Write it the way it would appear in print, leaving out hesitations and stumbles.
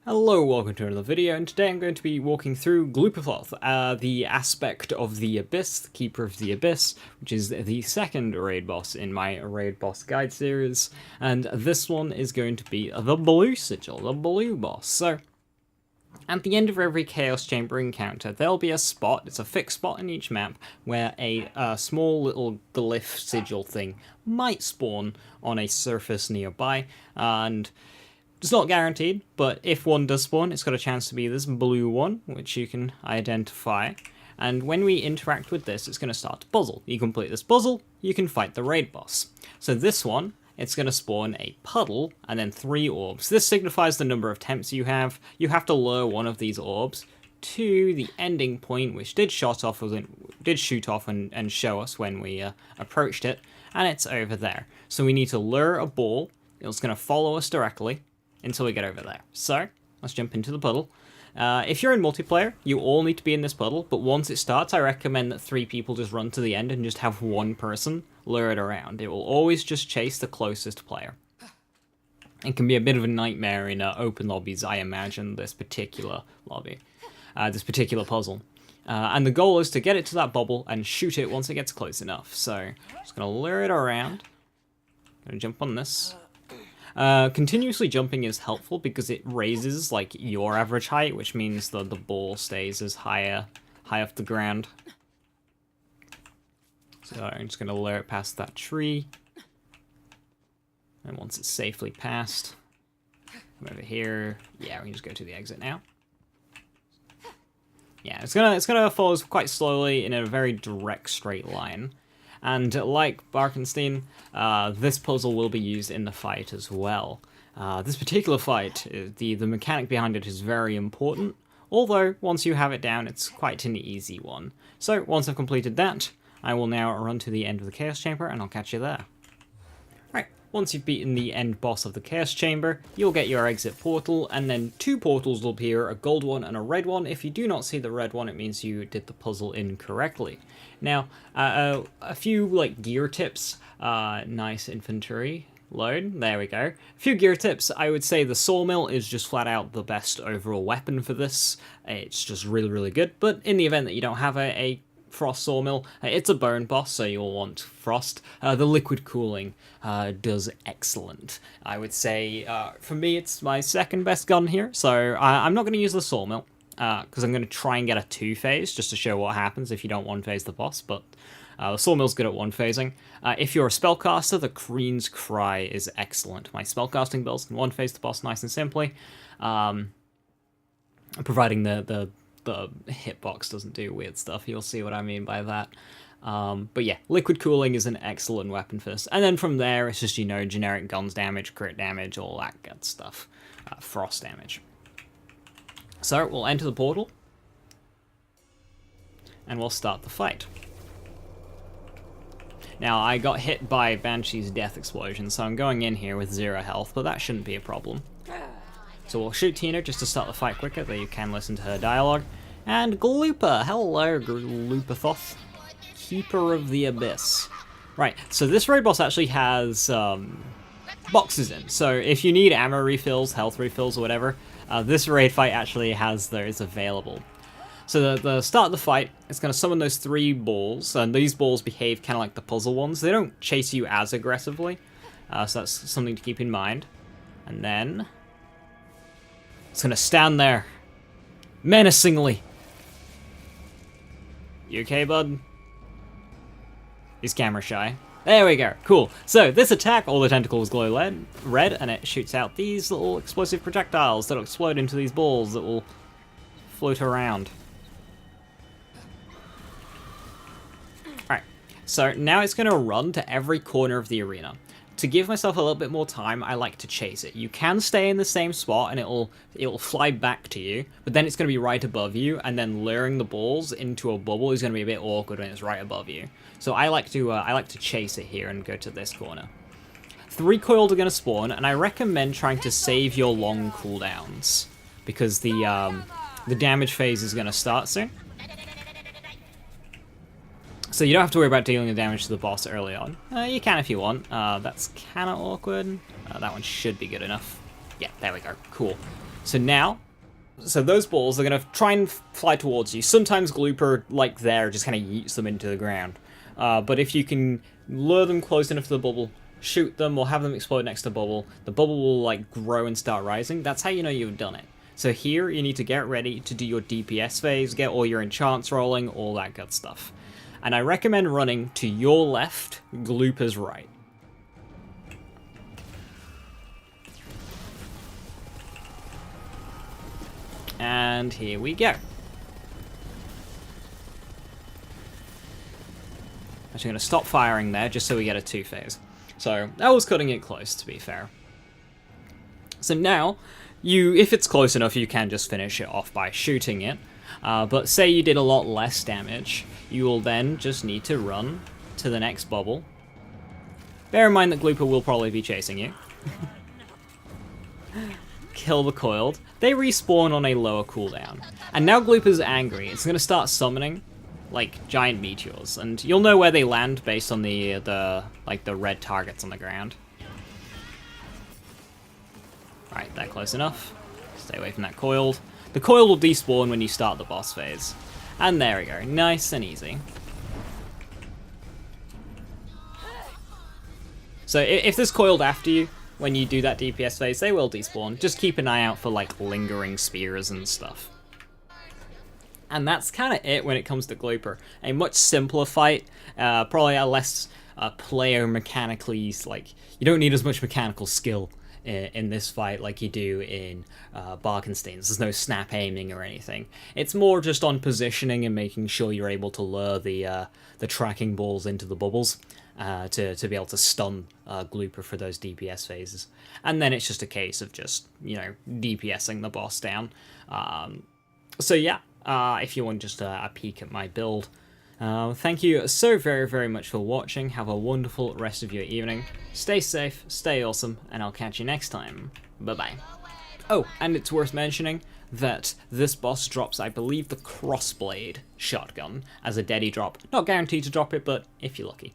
Hello, welcome to another video, and today I'm going to be walking through Gloopathoth, the aspect of the Abyss, the Keeper of the Abyss, which is the second raid boss in my raid boss guide series, and this one is going to be the blue sigil, the blue boss. So, at the end of every Chaos Chamber encounter, there'll be a spot, it's a fixed spot in each map, where a small little glyph sigil thing might spawn on a surface nearby, and it's not guaranteed, but if one does spawn, it's got a chance to be this blue one, which you can identify. And when we interact with this, it's going to start to puzzle. You complete this puzzle, you can fight the raid boss. So this one, it's going to spawn a puddle and then 3 orbs. This signifies the number of attempts you have. You have to lure one of these orbs to the ending point, which did shoot off and show us when we approached it, and it's over there. So we need to lure a ball. It's going to follow us directly until we get over there. So, let's jump into the puddle. If you're in multiplayer, you all need to be in this puddle, but once it starts, I recommend that 3 people just run to the end and just have one person lure it around. It will always just chase the closest player. It can be a bit of a nightmare in open lobbies, I imagine, this particular lobby, this particular puzzle. And the goal is to get it to that bubble and shoot it once it gets close enough. So, I'm just going to lure it around. Going to jump on this. Continuously jumping is helpful because it raises like your average height, which means the ball stays as high off the ground. So I'm just going to lure it past that tree. And once it's safely passed, come over here. Yeah, we can just go to the exit now. Yeah, it's gonna follow quite slowly in a very direct straight line. And like Barkenstein, this puzzle will be used in the fight as well. This particular fight, the mechanic behind it is very important, although once you have it down, it's quite an easy one. So once I've completed that, I will now run to the end of the Chaos Chamber, and I'll catch you there. Right, once you've beaten the end boss of the Chaos Chamber, you'll get your exit portal, and then 2 portals will appear, a gold one and a red one. If you do not see the red one, it means you did the puzzle incorrectly. Now, a few like gear tips. Nice infantry load. There we go. A few gear tips. I would say the sawmill is just flat out the best overall weapon for this. It's just really, really good. But in the event that you don't have a frost sawmill, it's a bone boss, so you'll want frost. The liquid cooling does excellent. I would say, for me, it's my second best gun here. So I'm not going to use the sawmill, because I'm going to try and get a 2-phase just to show what happens if you don't 1-phase the boss, but the sawmill's good at 1-phasing. If you're a spellcaster, the Kreen's Cry is excellent. My spellcasting builds can 1-phase the boss nice and simply, providing the hitbox doesn't do weird stuff. You'll see what I mean by that. But yeah, liquid cooling is an excellent weapon for this. And then from there, it's just, generic guns damage, crit damage, all that good stuff. Frost damage. So, we'll enter the portal, and we'll start the fight. Now, I got hit by Banshee's death explosion, so I'm going in here with 0 health, but that shouldn't be a problem. So we'll shoot Tina just to start the fight quicker, though you can listen to her dialogue. And Gloopa! Hello, Gloopathoth, Keeper of the Abyss. Right, so this raid boss actually has boxes in, so if you need ammo refills, health refills, or whatever, this raid fight actually has those available. So the start of the fight, it's going to summon those 3 balls, and these balls behave kind of like the puzzle ones. They don't chase you as aggressively, so that's something to keep in mind. And then it's going to stand there, menacingly. You okay, bud? He's camera shy. There we go, cool. So this attack, all the tentacles glow red, and it shoots out these little explosive projectiles that'll explode into these balls that will float around. Alright, so now it's going to run to every corner of the arena. To give myself a little bit more time, I like to chase it. You can stay in the same spot and it'll fly back to you, but then it's going to be right above you, and then luring the balls into a bubble is going to be a bit awkward when it's right above you. So I like to chase it here and go to this corner. 3 coiled are going to spawn, and I recommend trying to save your long cooldowns, because the damage phase is going to start soon. So you don't have to worry about dealing the damage to the boss early on. You can if you want. That's kind of awkward. That one should be good enough. Yeah, there we go. Cool. So now, those balls are going to try and fly towards you. Sometimes Glooper, like there, just kind of yeets them into the ground. But if you can lure them close enough to the bubble, shoot them, or have them explode next to the bubble will like grow and start rising. That's how you know you've done it. So here, you need to get ready to do your DPS phase, get all your enchants rolling, all that good stuff. And I recommend running to your left, Glooper's right. And here we go. Actually going to stop firing there, just so we get a 2-phase. So, that was cutting it close, to be fair. So now, if it's close enough, you can just finish it off by shooting it. But say you did a lot less damage, you will then just need to run to the next bubble. Bear in mind that Glooper will probably be chasing you. Kill the coiled. They respawn on a lower cooldown. And now Glooper's angry. It's going to start summoning like giant meteors, and you'll know where they land based on the red targets on the ground. Right, they're close enough. Stay away from that coiled. The coil will despawn when you start the boss phase. And there we go, nice and easy. So if there's coiled after you, when you do that DPS phase, they will despawn. Just keep an eye out for like lingering spears and stuff. And that's kind of it when it comes to Glooper. A much simpler fight, probably a less player mechanically, like, you don't need as much mechanical skill in this fight like you do in Barkenstein's. There's no snap aiming or anything. It's more just on positioning and making sure you're able to lure the tracking balls into the bubbles to be able to stun Glooper for those DPS phases. And then it's just a case of just, you know, DPSing the boss down. So yeah, if you want just a peek at my build. Thank you so very, very much for watching. Have a wonderful rest of your evening. Stay safe, stay awesome, and I'll catch you next time. Bye-bye. Oh, and it's worth mentioning that this boss drops, I believe, the Crossblade shotgun as a deady drop. Not guaranteed to drop it, but if you're lucky.